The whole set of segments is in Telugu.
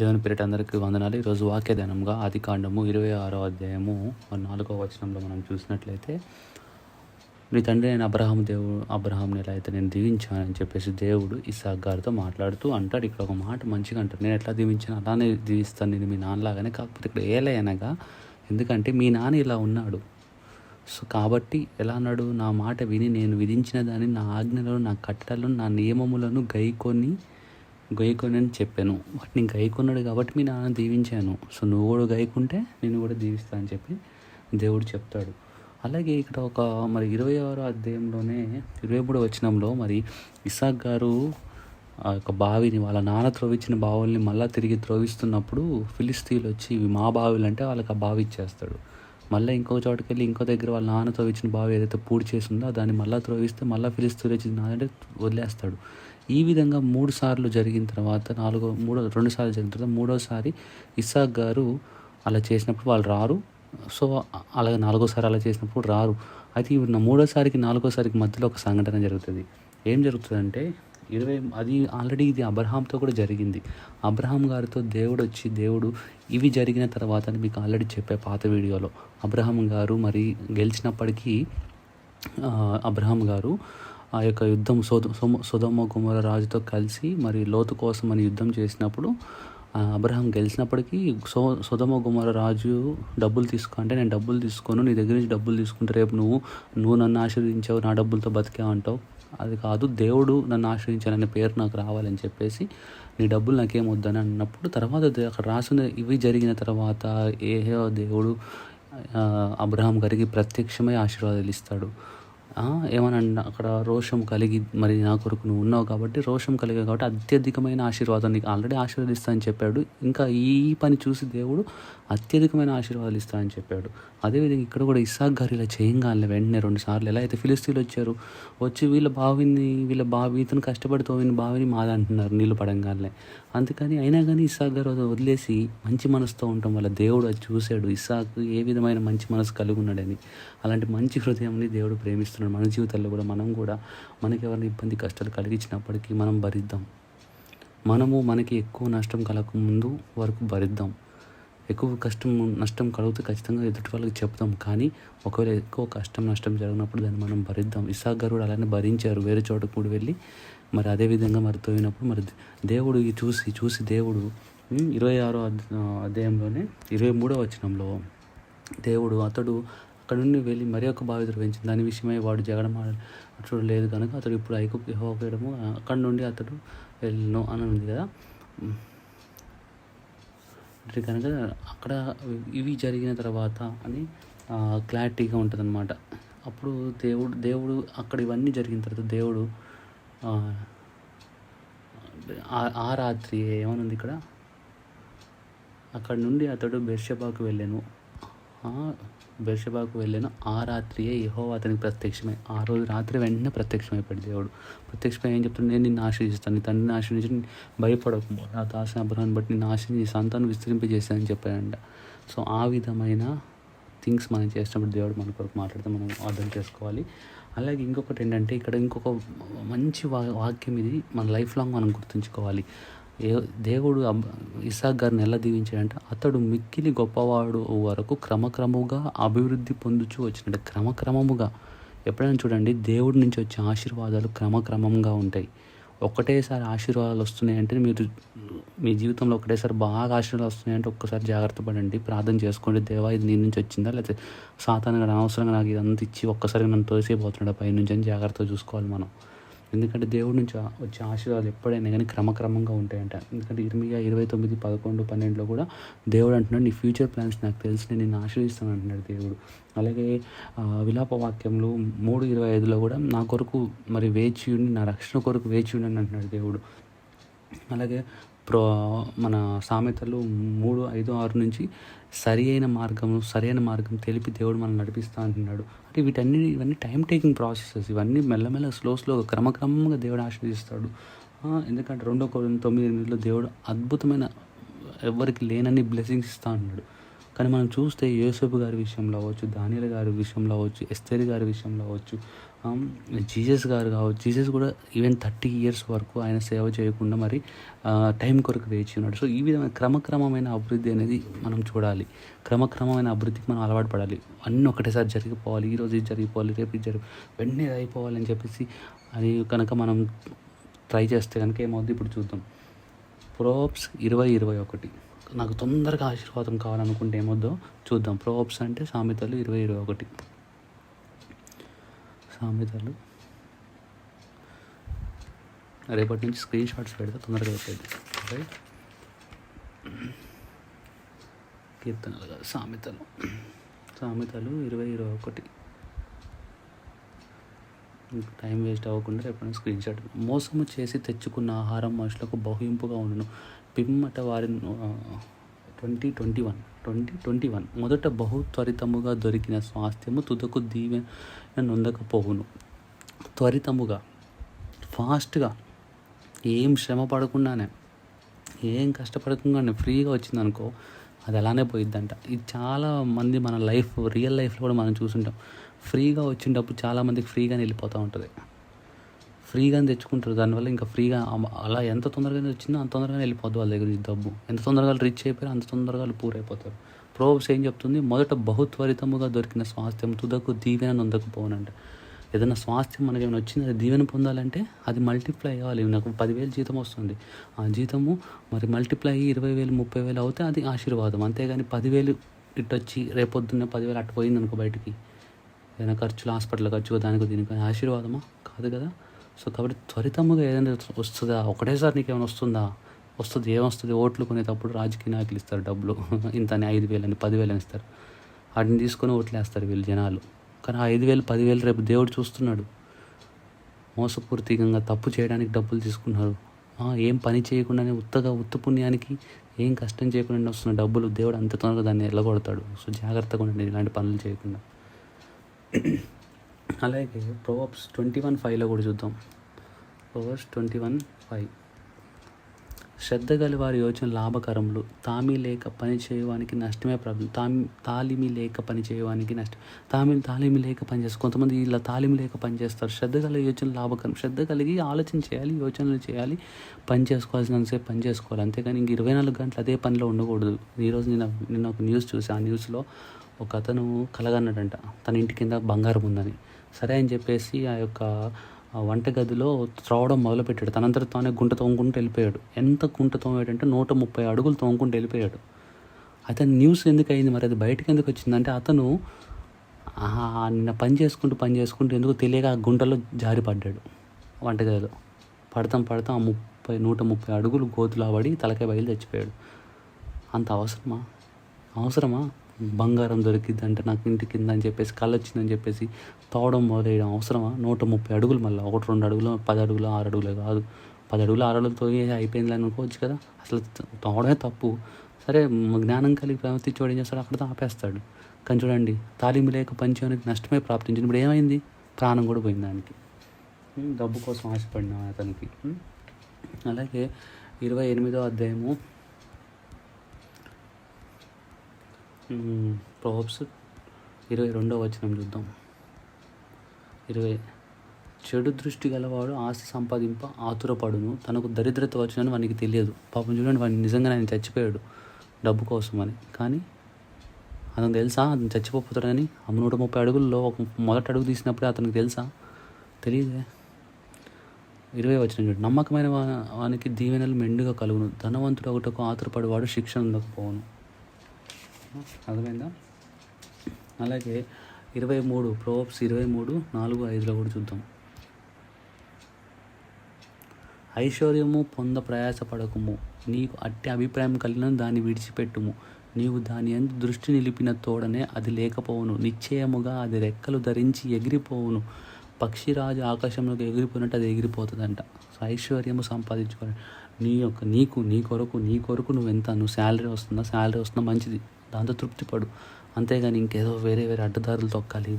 దేవుని పేరిట అందరికీ వందనాలు. ఈరోజు వాక్య ధ్యానంగా ఆదికాండము 26వ అధ్యాయము 4వ వచనంలో మనం చూసినట్లయితే, నీ తండ్రి నేను అబ్రహాంని ఎలా అయితే నేను దీవించానని చెప్పేసి దేవుడు ఇస్సాకు గారితో మాట్లాడుతూ అంటాడు. ఇక్కడ ఒక మాట మంచిగా అంటాడు, నేను ఎట్లా దీవించాను అలానే దీవిస్తాను నేను మీ నాన్నలాగానే. కాకపోతే ఇక్కడ ఏలే అనగా, ఎందుకంటే మీ నాన్న ఇలా ఉన్నాడు. సో కాబట్టి ఎలా అన్నాడు, నా మాట విని నేను విధించిన దాన్ని, నా ఆజ్ఞలను, నా కట్టడలను, నా నియమములను గైకొని అని చెప్పాను. వాటిని గైకొన్నాడు కాబట్టి మీ నాన్న దీవించాను. సో నువ్వు కూడా గైకుంటే నేను కూడా దీవిస్తాను అని చెప్పి దేవుడు చెప్తాడు. అలాగే ఇక్కడ మరి 26వ అధ్యాయంలోనే 23వ వచనంలో మరి ఇస్సాకు గారు ఆ యొక్క బావిని, వాళ్ళ నాన్న త్రవ్వించిన బావుల్ని మళ్ళీ తిరిగి త్రవ్విస్తున్నప్పుడు ఫిలిస్తీన్లు వచ్చి ఇవి మా బావిలు అంటే వాళ్ళకి ఆ బావి ఇచ్చేస్తాడు. మళ్ళీ ఇంకో చోటుకి వెళ్ళి ఇంకో దగ్గర వాళ్ళ నాన్న త్రవ్వించిన బావి ఏదైతే పూడి చేసిందో దాన్ని మళ్ళీ త్రవ్విస్తే మళ్ళీ ఫిలిస్తీన్లు వచ్చి నాదంటే వదిలేస్తాడు. ఈ విధంగా 3 సార్లు జరిగిన తర్వాత 2 సార్లు జరిగిన తర్వాత మూడోసారి ఇస్సాకు గారు అలా చేసినప్పుడు వాళ్ళు రారు. సో అలాగే 4వసారి అలా చేసినప్పుడు రారు. అయితే మూడోసారికి 4వసారికి మధ్యలో ఒక సంఘటన జరుగుతుంది. ఏం జరుగుతుందంటే అది ఆల్రెడీ ఇది అబ్రహాంతో కూడా జరిగింది. అబ్రహాం గారితో దేవుడు ఇవి జరిగిన తర్వాత అని మీకు ఆల్రెడీ చెప్పే పాత వీడియోలో, అబ్రహాం గారు మరి గెలిచినప్పటికీ అబ్రహాం గారు ఆ యొక్క యుద్ధం సొదొమ గొమొర్రా రాజుతో కలిసి మరి లోతు కోసం అని యుద్ధం చేసినప్పుడు అబ్రహాం గెలిచినప్పటికీ సొదొమ గొమొర్రా రాజు డబ్బులు అంటే నేను డబ్బులు తీసుకోను, నీ దగ్గర నుంచి డబ్బులు తీసుకుంటే రేపు నువ్వు నన్ను ఆశీర్వదించావు, నా డబ్బులతో బతికావు అంటావు. అది కాదు, దేవుడు నన్ను ఆశ్రయించాలనే పేరు నాకు రావాలని చెప్పేసి నీ డబ్బులు నాకేం వద్దని అన్నప్పుడు, తర్వాత అక్కడ రాసిన ఇవి జరిగిన తర్వాత దేవుడు అబ్రహాం గారికి ప్రత్యక్షమై ఆశీర్వాదాలు ఇస్తాడు. ఏమని అక్కడ రోషం కలిగి, మరి నా కొరకు నువ్వు ఉన్నావు కాబట్టి రోషం కలిగావు కాబట్టి అత్యధికమైన ఆశీర్వాదం నీకు ఆల్రెడీ ఆశీర్వదిస్తానని చెప్పాడు. ఇంకా ఈ పని చూసి దేవుడు అత్యధికమైన ఆశీర్వాదాలు ఇస్తానని చెప్పాడు. అదేవిధంగా ఇక్కడ కూడా ఇస్సాకు గారు ఇలా చేయంగానే వెంటనే 2 సార్లు ఎలా అయితే ఫిలిస్తీన్లు వచ్చి వీళ్ళ బావి ఇతను కష్టపడి తోవిన బావిని మాదంటున్నారు నీళ్ళు పడంగానే. అందుకని అయినా కానీ ఇస్సాకు గారు వదిలేసి మంచి మనసుతో ఉండటం వల్ల దేవుడు అది చూశాడు, ఇస్సాకు ఏ విధమైన మంచి మనసు కలిగి ఉన్నాడని. అలాంటి మంచి హృదయంని దేవుడు ప్రేమిస్తున్నాడు. మన జీవితాల్లో కూడా మనం కూడా మనకి ఎవరిని ఇబ్బంది కష్టాలు కలిగించినప్పటికీ మనం భరిద్దాం. మనకి ఎక్కువ నష్టం కలగకముందు వరకు భరిద్దాం. ఎక్కువ నష్టం కలిగితే ఖచ్చితంగా ఎదుటి వాళ్ళకి చెప్తాం. కానీ ఒకవేళ ఎక్కువ నష్టం జరిగినప్పుడు దాన్ని మనం భరిద్దాం. ఇస్సాకు గారు కూడా అలానే భరించారు, వేరే చోటకు కూడా వెళ్ళి మరి అదేవిధంగా మరి తోయినప్పుడు మరి దేవుడు చూసి దేవుడు 26వ అధ్యాయంలోనే 23వ వచనంలో దేవుడు అతడు అక్కడ నుండి వెళ్ళి మరి ఒక బావి త్రవ్వించింది, దాని విషయమై వాడు జగడమాడడం లేదు కనుక అతడు ఇప్పుడు ఐగుప్తు అక్కడ నుండి అతడు వెళ్ళను అని ఉంది కదా. కనుక అక్కడ ఇవి జరిగిన తర్వాత అని క్లారిటీగా ఉంటుంది అన్నమాట. అప్పుడు దేవుడు అక్కడ ఇవన్నీ జరిగిన తర్వాత దేవుడు ఆ రాత్రి ఏమనుంది ఇక్కడ, అక్కడ నుండి అతడు బెర్షెబాకు వెళ్ళాను. ఆ రాత్రియే యెహోవా అతనికి ప్రత్యక్షమై, ఆ రోజు రాత్రి వెంటనే ప్రత్యక్షమైపోయాడు దేవుడు. ప్రత్యక్షమై ఏం చెప్తాడు, నేను నిన్ను ఆశ్రయిస్తాను, నీ తండ్రిని ఆశ్రయించి భయపడకు, నా దాసిన అబ్రహాన్ని బట్టి నిన్ను ఆశ్రయించి నీ సంతానం విస్తరింపజేస్తానని చెప్పాడంట. సో ఆ విధమైన థింగ్స్ మనం చేసినప్పుడు దేవుడు మన కొరకు మాట్లాడితే మనం అర్థం చేసుకోవాలి. అలాగే ఇంకొకటి ఏంటంటే, ఇక్కడ ఇంకొక మంచి వాక్యం ఇది మన లైఫ్ లాంగ్ మనం గుర్తుంచుకోవాలి. దేవుడు ఇస్సాకు గారిని ఎలా దీవించాడంటే, అతడు మిక్కిలి గొప్పవాడు వరకు క్రమక్రమంగా అభివృద్ధి పొందుచూ వచ్చినట్టు. క్రమక్రమముగా ఎప్పుడైనా చూడండి, దేవుడి నుంచి వచ్చే ఆశీర్వాదాలు క్రమక్రమంగా ఉంటాయి. ఒకటేసారి ఆశీర్వాదాలు వస్తున్నాయంటే మీ జీవితంలో ఒకటేసారి బాగా ఆశీర్వాదాలు వస్తున్నాయంటే ఒక్కసారి జాగ్రత్త పడండి, ప్రార్థన చేసుకోండి. దేవా ఇది నీ నుంచి వచ్చిందా, లేకపోతే సాతానుగా అనవసరంగా నాకు ఇదంతా ఇచ్చి ఒక్కసారిగా నన్ను తోసేపోతున్నాడు పైనుంచి అని జాగ్రత్తగా చూసుకోవాలి మనం. ఎందుకంటే దేవుడి నుంచి వచ్చే ఆశీర్వాదాలు ఎప్పుడైనా కానీ క్రమక్రమంగా ఉంటాయంట. ఎందుకంటే ఇర్మియా 29:11-12 కూడా దేవుడు అంటున్నాడు, నీ ఫ్యూచర్ ప్లాన్స్ నాకు తెలిసి నేను నిన్ను ఆశీర్వదిస్తాను అంటున్నాడు దేవుడు. అలాగే విలాప వాక్యంలో 3:25 కూడా నా కొరకు మరి వేచియుండి, నా రక్షణ కొరకు వేచియుండి అని అంటున్నాడు దేవుడు. అలాగే మన సామెతలు 3:5-6 నుంచి సరైన మార్గం తెలిపి దేవుడు మనల్ని నడిపిస్తా అంటున్నాడు. అంటే ఇవన్నీ టైం టేకింగ్ ప్రాసెసెస్. ఇవన్నీ మెల్లమెల్ల స్లోగా క్రమక్రమంగా దేవుడు ఆశీర్వదిస్తాడు. ఎందుకంటే 2 కొరింథీ 9:8 దేవుడు అద్భుతమైన ఎవరికి లేనన్ని బ్లెస్సింగ్స్ ఇస్తా అన్నాడు. కానీ మనం చూస్తే యోసేపు గారి విషయంలో అవ్వచ్చు, దానియేలు గారి విషయంలో అవ్వచ్చు, ఎస్తేరు గారి విషయంలో అవ్వచ్చు, జీసస్ గారు కావచ్చు, జీసస్ కూడా ఈవెన్ 30 years వరకు ఆయన సేవ చేయకుండా మరి టైం కొరకు వేచి ఉన్నాడు. సో ఈ విధమైన క్రమక్రమమైన అభివృద్ధి అనేది మనం చూడాలి. క్రమక్రమమైన అభివృద్ధికి మనం అలవాటు పడాలి. అన్నీ ఒకటేసారి జరిగిపోవాలి, ఈరోజు ఇది జరిగిపోవాలి, రేపు ఇది వెంటనే ఇది అయిపోవాలి అని చెప్పేసి అది కనుక మనం ట్రై చేస్తే కనుక ఏమవుద్ది ఇప్పుడు చూద్దాం. ప్రోవర్బ్స్ 20:21. నాకు తొందరగా ఆశీర్వాదం కావాలనుకుంటే ఏమవుద్దో చూద్దాం. ప్రోవర్బ్స్ అంటే సామెతలు 20:21. సామెతలు రేపటి నుంచి స్క్రీన్ షాట్స్ పెడితే తొందరగా అయిపోయింది. రైట్, కీర్తనలు కాదు, సామెతలు 20:21. టైం వేస్ట్ అవ్వకుండా రేపటి స్క్రీన్ షాట్. మోసము చేసి తెచ్చుకున్న ఆహారం మనుషులకు బహుయింపుగా ఉండును, పిమ్మట వారి 20:21 మొదట బహు త్వరితముగా దొరికిన స్వాస్థ్యము తుదకు దీవెన నొందకపోవును. త్వరితముగా, ఫాస్ట్గా, ఏం శ్రమ పడకుండానే, ఏం కష్టపడకుండానే ఫ్రీగా వచ్చిందనుకో అది అలానే పోయిద్దంట. ఇది చాలా మంది మన రియల్ లైఫ్లో కూడా మనం చూసుంటాం. ఫ్రీగా వచ్చినప్పుడు చాలామందికి ఫ్రీగానే వెళ్ళిపోతూ ఉంటుంది. ఫ్రీగానే తెచ్చుకుంటారు, దానివల్ల ఇంకా ఫ్రీగా అలా ఎంత తొందరగా వచ్చిందో అంత తొందరగానే వెళ్ళిపోద్దు వాళ్ళ దగ్గర నుంచి డబ్బు. ఎంత తొందరగా రిచ్ అయిపోయారో అంత తొందరగా వాళ్ళు పూర్ అయిపోతారు. ప్రోవర్బ్స్ ఏం చెప్తుంది? మొదట బహుత్వరితముగా దొరికిన స్వాస్థ్యం తుదకు దీవెన నొందకపోనంట. ఏదైనా స్వాస్థ్యం మనకి ఏమైనా వచ్చింది, అది దీవెన పొందాలంటే అది మల్టిప్లై అవ్వాలి. నాకు 10,000 జీతం వస్తుంది, ఆ జీతము మరి మల్టిప్లై 20,000 30,000 అవుతే అది ఆశీర్వాదం. అంతేగాని 10,000 ఇటు వచ్చి రేపొద్దున్నే 10,000 అట్టు పోయింది అనుకో బయటికి, ఏదైనా ఖర్చులు, హాస్పిటల్ ఖర్చు, దానికి దీనికి ఆశీర్వాదమా? కాదు కదా. సో కాబట్టి త్వరితముగా ఏదైనా వస్తుందా, ఒకటేసారి నీకు ఏమైనా వస్తుంది. ఏమొస్తుంది? ఓట్లు కొనేటప్పుడు రాజకీయ నాయకులు ఇస్తారు డబ్బులు, ఇంతని 5,000 అని 10,000 అని ఇస్తారు. వాటిని తీసుకొని ఓట్లు వేస్తారు వీళ్ళు జనాలు. కానీ ఆ 5,000 10,000 రేపు దేవుడు చూస్తున్నాడు. మోసపూర్తికంగా తప్పు చేయడానికి డబ్బులు తీసుకున్నారు. ఏం పని చేయకుండానే ఉత్త పుణ్యానికి, ఏం కష్టం చేయకుండా వస్తున్న డబ్బులు దేవుడు అంత తొందరగా దాన్ని ఎల్లగొడతాడు. సో జాగ్రత్తగా ఉండండి ఇలాంటి పనులు చేయకుండా. అలాగే ప్రోవర్బ్స్ 21:5 కూడా చూద్దాం. ప్రోవర్బ్స్ 21:5. శ్రద్ధ గల వారి యోచన లాభకరములు, తామి లేక పని చేయడానికి నష్టమే ప్రాబ్లం. తాలిమి లేక పని చేయడానికి నష్టం. తాలిమి లేక పని చేస్తారు. కొంతమంది ఇలా తాలిమి లేక పని చేస్తారు. శ్రద్ధ గల యోచన లాభకరం. శ్రద్ధ కలిగి ఆలోచన చేయాలి, యోచనలు చేయాలి, పని చేసుకోవాల్సినంతసేపు పని చేసుకోవాలి. అంతేగాని ఇంక 24 గంటలు అదే పనిలో ఉండకూడదు. ఈరోజు నేను ఒక న్యూస్ చూసి, ఆ న్యూస్లో ఒక అతను కలగన్నాడంట తన ఇంటి కింద బంగారం ఉందని. సరే అని చెప్పేసి ఆ యొక్క వంటగదిలో త్రవ్వడం మొదలుపెట్టాడు. తనంతట తానే గుంట తోముకుంటూ వెళ్ళిపోయాడు. ఎంత గుంట తోమాడంటే 130 అడుగులు తోముకుంటూ వెళ్ళిపోయాడు. అతను న్యూస్ ఎందుకు అయింది మరి, అది బయటకు ఎందుకు వచ్చిందంటే అతను నిన్న పని చేసుకుంటూ ఎందుకు తెలియక ఆ గుంటలో జారిపడ్డాడు. వంటగదిలో పడతాం 130 అడుగులు గోతులా పడి తలకాయ బయలు చచ్చిపోయాడు. అంత అవసరమా? బంగారం దొరికిద్దంటే నాకు ఇంటి కింద అని చెప్పేసి, కళ్ళు వచ్చిందని చెప్పేసి తోవడం మొదలయ్యడం అవసరమా? 130 అడుగులు, మళ్ళీ 1-2 అడుగులు, 10 అడుగులు 6 అడుగులే కాదు, 10 అడుగులు 6 అడుగులతో అయిపోయింది అనుకోవచ్చు కదా. అసలు తోవడమే తప్పు. సరే, జ్ఞానం కలిగి ప్రవర్తించేవాడు ఏం చేస్తాడు, అక్కడితో ఆపేస్తాడు. కానీ చూడండి, తాలింపు లేక పంచేవానికి నష్టమే ప్రాప్తించింది. ఇప్పుడు ఏమైంది? ప్రాణం కూడా పోయింది దానికి, డబ్బు కోసం ఆశపడిన అతనికి. అలాగే 28వ అధ్యాయము ప్రోవర్బ్స్ 22వ వచనం చూద్దాం. 20. చెడు దృష్టి గలవాడు ఆస్తి సంపాదింప ఆతురపడును, తనకు దరిద్రత వచ్చినని వానికి తెలియదు. పాపం చూడండి, వాడిని నిజంగా ఆయన చచ్చిపోయాడు డబ్బు కోసం అని. కానీ అతనికి తెలుసా అతను చచ్చిపోతాడని? 130 అడుగుల్లో ఒక మొదటి అడుగు తీసినప్పుడే అతనికి తెలుసా? తెలియదే. 20వ వచనం చూడండి. నమ్మకమైన వానికి దీవెనలు మెండుగా కలుగును, ధనవంతుడు ఒకటకు ఆతురపడేవాడు శిక్షణ ఉండకపోవును. అర్థమైందా? అలాగే 23 ప్రోవర్బ్స్ 23:4-5 కూడా చూద్దాం. ఐశ్వర్యము పొంద ప్రయాసపడకుము, నీకు అట్టి అభిప్రాయం కలిగిన దాన్ని విడిచిపెట్టుము. నీవు దాని యందు దృష్టి నిలిపిన తోడనే అది లేకపోవును, నిశ్చయముగా అది రెక్కలు ధరించి ఎగిరిపోవును. పక్షిరాజు ఆకాశంలోకి ఎగిరిపోయినట్టు అది ఎగిరిపోతుందంట. సో ఐశ్వర్యము సంపాదించుకోవాలి. నీ కొరకు నువ్వు శాలరీ వస్తుందా మంచిది, దాంతో తృప్తిపడు. అంతేగాని ఇంకేదో వేరే అడ్డదారులు తొక్కాలి.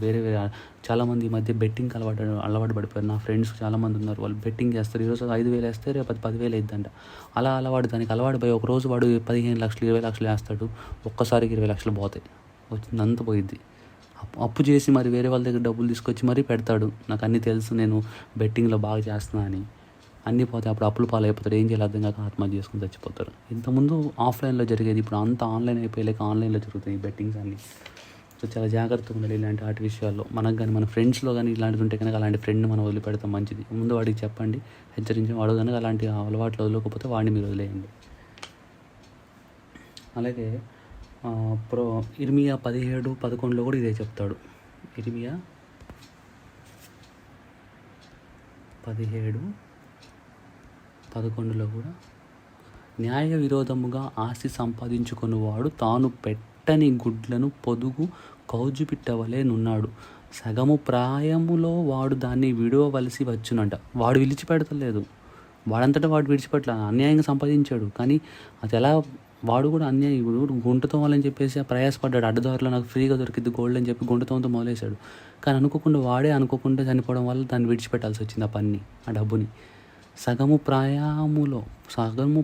చాలామంది ఈ మధ్య బెట్టింగ్ అలవాటు పడిపోయారు. నా ఫ్రెండ్స్ చాలామంది ఉన్నారు, వాళ్ళు బెట్టింగ్ చేస్తారు. ఈరోజు 5,000 వేస్తే రేపు 10,000 అయిద్దంట. దానికి అలవాటు పోయి ఒకరోజు వాడు 15 లక్షలు 20 లక్షలు వేస్తాడు, ఒక్కసారికి 20 లక్షలు పోతాయి, వచ్చిందంతా పోయిద్ది. అప్పు చేసి మరి వేరే వాళ్ళ దగ్గర డబ్బులు తీసుకొచ్చి మరీ పెడతాడు. నాకు అన్నీ తెలుసు, నేను బెట్టింగ్లో బాగా చేస్తున్నా అని. అన్నీ పోతే అప్పుడు అప్పులు పాలైపోతాడు. ఏం చేయాలి అర్థం కాక ఆత్మహత్య చేసుకుని చచ్చిపోతారు. ఇంతకుముందు ఆఫ్లైన్లో జరిగేది, ఇప్పుడు అంతా ఆన్లైన్ అయిపోయలేక ఆన్లైన్లో జరుగుతాయి ఈ బెట్టింగ్స్ అన్నీ. సో చాలా జాగ్రత్తగా ఉండాలి ఇలాంటి వాటి విషయాల్లో. మనకు కానీ మన ఫ్రెండ్స్లో కానీ ఇలాంటివి ఉంటే కనుక అలాంటి ఫ్రెండ్ని మనం వదిలిపెడతాం మంచిది. ముందు వాడికి చెప్పండి, హెచ్చరించి, వాడు కనుక అలాంటి అలవాట్లు వదలకపోతే వాడిని మీరు వదిలేయండి. అలాగే ఇర్మియా 17:11 కూడా ఇదే చెప్తాడు. ఇర్మియా 17:11 కూడా, న్యాయ విరోధముగా ఆస్తి సంపాదించుకునేవాడు తాను పెట్టని గుడ్లను పొదుగు కౌజుపిట్టవలేనున్నాడు. సగము ప్రాయములో వాడు దాన్ని విడవవలసి వచ్చునంట. వాడు విడిచిపెడతలేదు, వాడంతటా వాడు విడిచిపెట్టలే, అన్యాయంగా సంపాదించాడు. కానీ అది ఎలా, వాడు కూడా అన్యాయుడు. గుంటతో వాళ్ళని చెప్పేసి ప్రయాసపడ్డాడు. అడ్డదారిలో నాకు ఫ్రీగా దొరికింది గోల్డ్ అని చెప్పి గుంటతోంతో మొదలేశాడు. కానీ వాడే అనుకోకుండా చనిపోవడం వల్ల దాన్ని విడిచిపెట్టాల్సి వచ్చింది, ఆ పని, ఆ డబ్బుని. సగము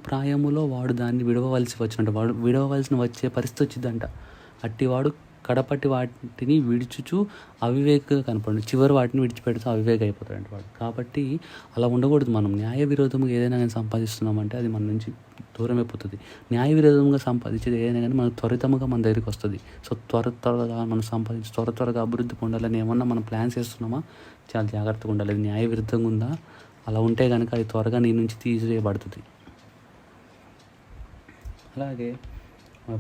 ప్రాయములో వాడు దాన్ని విడవవలసి వచ్చినట్టు, వాడు విడవలసిన వచ్చే పరిస్థితి వచ్చిందంట. అట్టివాడు కడపటి వాటిని విడిచుచు అవివేకంగా కనపడు, చివరి వాటిని విడిచిపెడుతూ అవివేక అయిపోతాడంట వాడు. కాబట్టి అలా ఉండకూడదు. మనం న్యాయ విరోధంగా ఏదైనా కానీ సంపాదిస్తున్నామంటే అది మన నుంచి దూరం అయిపోతుంది. న్యాయ విరోధంగా సంపాదించేది ఏదైనా కానీ మనకు త్వరితముగా మన దగ్గరికి వస్తుంది. సో త్వరగా మనం సంపాదించి త్వరగా అభివృద్ధి పొందాలని ఏమన్నా మనం ప్లాన్స్ చేస్తున్నామా, చాలా జాగ్రత్తగా ఉండాలి. అది న్యాయ విరుద్ధంగా ఉందా, అలా ఉంటే కనుక అది త్వరగా నీ నుంచి తీసివేయబడుతుంది. అలాగే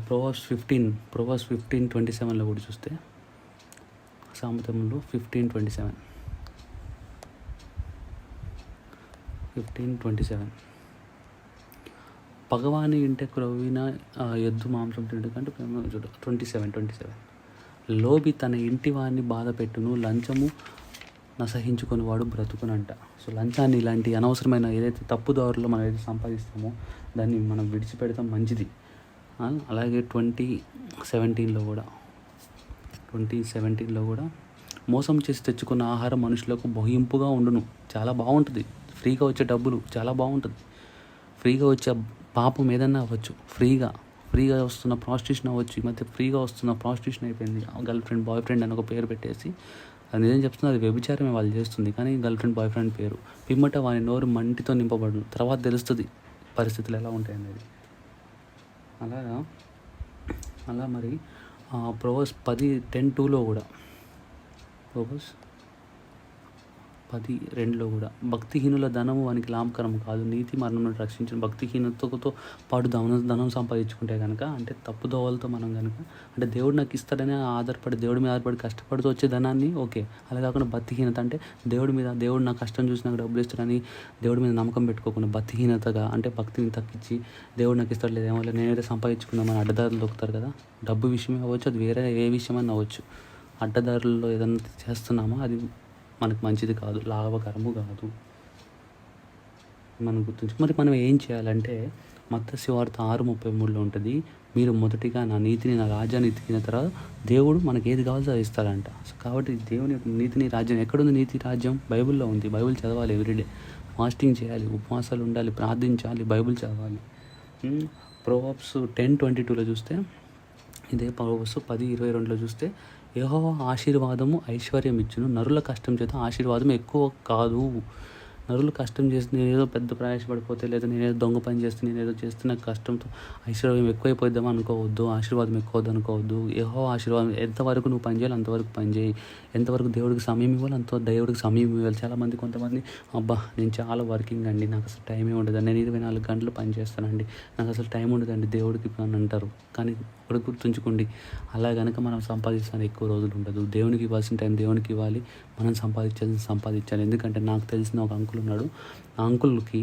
Proverbs 15:27 కూడా చూస్తే, సామెతలు 15:27 పగవాని ఇంట క్రొవ్విన ఎద్దు మాంసం తింటే కంటే 27 లోబి తన ఇంటి వాడిని బాధ పెట్టును, లంచము నసహించుకొని వాడు బ్రతుకునంట. సో లంచాన్ని, ఇలాంటి అనవసరమైన ఏదైతే తప్పుదారులో మనం ఏదైతే సంపాదిస్తామో దాన్ని మనం విడిచిపెడతాం, మంచిది. అలాగే 2017లో కూడా మోసం చేసి తెచ్చుకున్న ఆహారం మనుషులకు బహింపుగా ఉండును. చాలా బాగుంటుంది. ఫ్రీగా వచ్చే డబ్బులు చాలా బాగుంటుంది. ఫ్రీగా వచ్చే పాపం ఏదన్నా అవ్వచ్చు. ఫ్రీగా వస్తున్న ప్రాస్టిట్యూషన్ అవ్వచ్చు. ఈ మధ్య ఫ్రీగా వస్తున్న ప్రాస్టిట్యూషన్ అయిపోయింది. గర్ల్ ఫ్రెండ్, బాయ్ ఫ్రెండ్ అని ఒక పేరు పెట్టేసి, అది నిజం చెప్తున్నా, అది వ్యభిచారమే వాళ్ళు చేస్తుంది. కానీ గర్ల్ ఫ్రెండ్, బాయ్ ఫ్రెండ్ పేరు పిమ్మట వాని నోరు మంటితో నింపబడును. తర్వాత తెలుస్తుంది పరిస్థితులు ఎలా ఉంటాయనేది. అలా మరి Proverbs 10:2 కూడా, Proverbs 10:2 కూడా, భక్తిహీనుల ధనము వానికి లాభకరం కాదు, నీతి మరణం రక్షించిన. భక్తిహీనతతో పాటు ధనం సంపాదించుకుంటే కనుక, అంటే తప్పుదోవలతో మనం కనుక, అంటే దేవుడు నాకు ఇస్తాడని దేవుడి మీద ఆధారపడి కష్టపడుతూ వచ్చే ధనాన్ని ఓకే. అలా కాకుండా భక్తిహీనత అంటే దేవుడు నా కష్టం చూసి నాకు డబ్బులు ఇస్తాడని దేవుడి మీద నమ్మకం పెట్టుకోకుండా భక్తిహీనతగా, అంటే భక్తిని తగ్గించి దేవుడు నాకు ఇస్తాడు లేదు ఏమో నేనైతే సంపాదించుకుందామని అడ్డదారులు దొక్కుతారు కదా. డబ్బు విషయమే అవ్వచ్చు, అది వేరే ఏ విషయమైనా అవ్వచ్చు. అడ్డదారుల్లో ఏదైనా చేస్తున్నామో అది మనకు మంచిది కాదు, లాభకరము కాదు. మనం గుర్తుంచు. మరి మనం ఏం చేయాలంటే, మత్తయి సువార్త 6:33 ఉంటుంది, మీరు మొదటిగా నా నీతిని, నా రాజ్యాన్ని ఎతికిన తర్వాత దేవుడు మనకి ఏది కావాలో అది ఇస్తాడంట. సో కాబట్టి దేవుని నీతిని, రాజ్యం ఎక్కడుంది? నీతి రాజ్యం బైబిల్లో ఉంది. బైబిల్ చదవాలి ఎవ్రీడే, ఫాస్టింగ్ చేయాలి, ఉపవాసాలు ఉండాలి, ప్రార్థించాలి, బైబిల్ చదవాలి. Proverbs 10:22 చూస్తే, ఇదే Proverbs 10:22 చూస్తే, యెహోవా ఆశీర్వాదము ఐశ్వర్యం ఇచ్చును, నరుల కష్టం చేత ఆశీర్వాదం ఎక్కువ కాదు. నరులు కష్టం చేసి నేనేదో పెద్ద ప్రయాసపడిపోతే, లేదా నేనేదో దొంగ పని చేస్తే, నేనేదో చేస్తే నాకు కష్టంతో ఐశ్వర్యం ఎక్కువైపోద్దాం అనుకోవద్దు, ఆశీర్వాదం ఎక్కువద్దు అనుకోవద్దు. యెహోవా ఆశీర్వాదం, ఎంతవరకు నువ్వు పని చేయాలి అంతవరకు పని చేయి, ఎంతవరకు దేవుడికి సమయం ఇవ్వాలి అంత దేవుడికి సమయం ఇవ్వాలి. కొంతమంది నేను చాలా వర్కింగ్ అండి, నాకు అసలు టైమే ఉండదు, నేను 24 గంటలు పని చేస్తానండి, నాకు అసలు టైం ఉండదండి దేవుడికి అని అంటారు. కానీ ఒకటి గుర్తుంచుకోండి, అలా కనుక మనం సంపాదిస్తాను ఎక్కువ రోజులు ఉండదు. దేవునికి ఇవ్వాల్సిన టైం దేవునికి ఇవ్వాలి, మనం సంపాదించాలి. ఎందుకంటే నాకు తెలిసిన ఒక అంకుల్ ఉన్నాడు. ఆ అంకుల్కి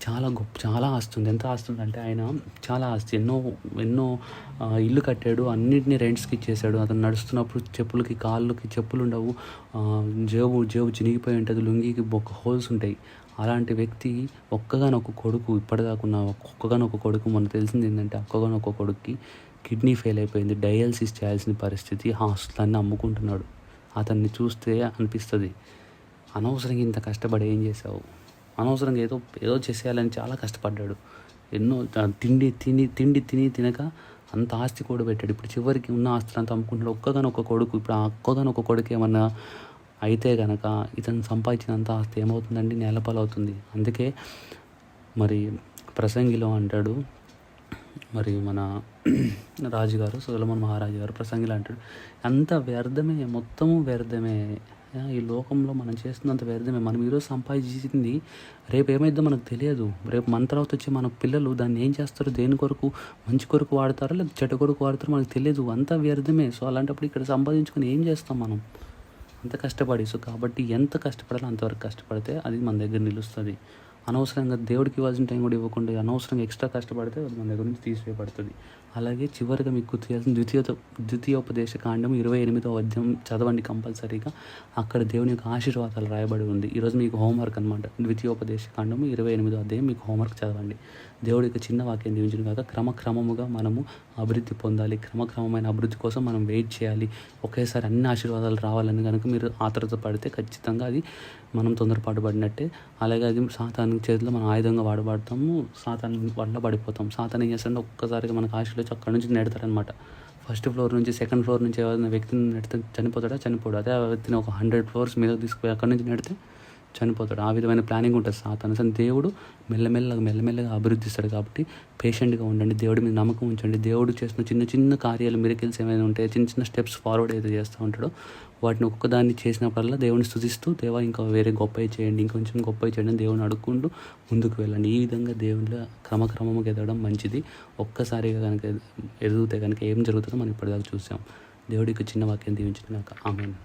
చాలా ఆస్తి ఉంది. ఎంత ఆస్తి ఉందంటే, ఆయన చాలా ఆస్తి, ఎన్నో ఇల్లు కట్టాడు, అన్నింటినీ రెంట్స్కి ఇచ్చేసాడు. అతను నడుస్తున్నప్పుడు కాళ్ళకి చెప్పులు ఉండవు, జేబు చినిగిపోయి ఉంటుంది, లుంగికి హోల్స్ ఉంటాయి. అలాంటి వ్యక్తి ఒక్కగానొక్క కొడుకు, ఇప్పటిదాకున్న ఒక్కగానొక్క కొడుకు, మనకు తెలిసింది ఏంటంటే ఒక్కగానొక్క కొడుకుకి కిడ్నీ ఫెయిల్ అయిపోయింది, డయాలసిస్ చేయాల్సిన పరిస్థితి, హాస్పిటల్ని అమ్ముకుంటున్నాడు. అతన్ని చూస్తే అనిపిస్తుంది, అనవసరంగా ఇంత కష్టపడి ఏం చేసావు, అనవసరంగా ఏదో చేసేయాలని చాలా కష్టపడ్డాడు. ఎన్నో తిండి తినక అంత ఆస్తి కూడా పెట్టాడు. ఇప్పుడు చివరికి ఉన్న ఆస్తులంతా అమ్ముకుంటాడు. ఒక్క కొడుకు. ఇప్పుడు ఆ ఒక్క కొడుకు ఏమన్నా అయితే గనక ఇతను సంపాదించినంత ఆస్తి ఏమవుతుందండి? నేలపాలవుతుంది. అందుకే మరి ప్రసంగిలో అంటాడు, మరి మన రాజుగారు సొలొమోన్ మహారాజు గారు ప్రసంగిలో అంటాడు, అంత వ్యర్థమే, మొత్తము వ్యర్థమే, ఈ లోకంలో మనం చేస్తున్నంత వ్యర్థమే. మనం ఈరోజు సంపాదించింది రేపు ఏమైద్దో మనకు తెలియదు. రేపు మన తర్వాత వచ్చి మన పిల్లలు దాన్ని ఏం చేస్తారో, దేని కొరకు, మంచి కొరకు వాడతారో లేదా చెడ్డ కొరకు వాడతారో మనకు తెలియదు. అంతా వ్యర్థమే. సో అలాంటప్పుడు ఇక్కడ సంపాదించుకొని ఏం చేస్తాం మనం? అంత కష్టపడి. సో కాబట్టి ఎంత కష్టపడాలో అంతవరకు కష్టపడితే అది మన దగ్గర నిలుస్తుంది. అనవసరంగా దేవుడికి ఇవ్వాల్సిన టైం కూడా ఇవ్వకుండా అనవసరంగా ఎక్స్ట్రా కష్టపడితే అది మన దగ్గర నుంచి తీసివేయబడుతుంది. అలాగే చివరిగా మీకు గుర్తు చేయాల్సిన ద్వితీయోపదేశ కాండం 28వ అధ్యాయం చదవండి కంపల్సరీగా. అక్కడ దేవుని యొక్క ఆశీర్వాదాలు రాయబడి ఉంది. ఈరోజు మీకు హోంవర్క్ అనమాట. ద్వితీయోపదేశ కాండము 28వ అధ్యాయం మీకు హోంవర్క్ చదవండి. దేవుడి యొక్క చిన్న వాక్యం దీవించిన కాక క్రమక్రమముగా మనము అభివృద్ధి పొందాలి. క్రమక్రమమైన అభివృద్ధి కోసం మనం వెయిట్ చేయాలి. ఒకేసారి అన్ని ఆశీర్వాదాలు రావాలని కనుక మీరు ఆతృత పడితే ఖచ్చితంగా అది మనం తొందరపాటు పడినట్టే. అలాగే అది సాతాను చేతిలో మనం ఆయుధంగా వాడబడతాము. సాతాను వల్ల పడిపోతాం. సాతాను ఏం చేస్తాడంటే ఒక్కసారిగా మనకు ఆశలు వచ్చి అక్కడి నుంచి నెడతాడనమాట. ఫస్ట్ ఫ్లోర్ నుంచి సెకండ్ ఫ్లోర్ నుంచి ఏదైనా వ్యక్తిని నెడితే చనిపోడు. అదే ఆ వ్యక్తిని ఒక 100 ఫ్లోర్స్ మీద తీసుకుపోయి అక్కడి నుంచి నెడితే చనిపోతాడు. ఆ విధమైన ప్లానింగ్ ఉంటుంది సాతాను. అసలు దేవుడు మెల్లమెల్లగా అభివృద్ధిస్తాడు. కాబట్టి పేషెంట్గా ఉండండి. దేవుడి మీద నమ్మకం ఉంచండి. దేవుడు చేసిన చిన్న చిన్న కార్యాలు, మిరకిల్స్ ఏమైనా ఉంటాయి, చిన్న చిన్న స్టెప్స్ ఫార్వర్డ్ అయితే చేస్తూ ఉంటాడో వాటిని ఒక్కొక్కదాన్ని చేసినప్పుడల్లా దేవుని స్తుతిస్తూ, దేవా ఇంకా వేరే గొప్పవి చేయండి, ఇంకొంచెం గొప్పవి చేయండి అని దేవుని అడుక్కుంటూ ముందుకు వెళ్ళండి. ఈ విధంగా దేవునిలో క్రమక్రమంగా ఎదగడం మంచిది. ఒక్కసారిగా కనుక ఎదిగితే కనుక ఏం జరుగుతుందో మనం ఇప్పటిదాకా చూసాం. దేవుడికి చిన్న వాక్యం దీవించిన కాక ఆమేన్.